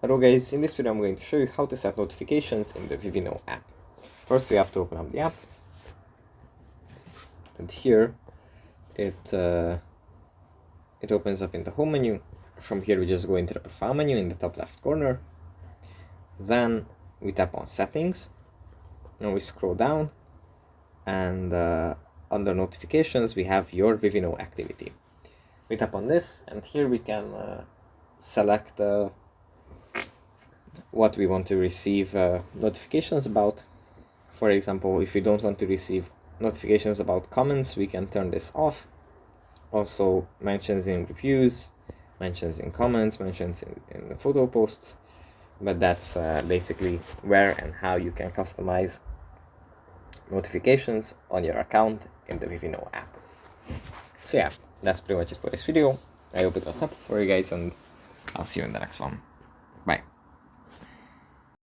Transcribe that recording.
Hello guys, in this video I'm going to show you how to set notifications in the Vivino app. First we have to open up the app, and here it opens up in the home menu. From here we just go into the profile menu in the top left corner, then we tap on settings, and we scroll down, and under notifications we have your Vivino activity. We tap on this, and here we can select what we want to receive notifications about. For example, if we don't want to receive notifications about comments, we can turn this off. Also, mentions in reviews, mentions in comments, mentions in the photo posts. But that's basically where and how you can customize notifications on your account in the Vivino app. So yeah, that's pretty much it for this video. I hope it was helpful for you guys, and I'll see you in the next one. Bye.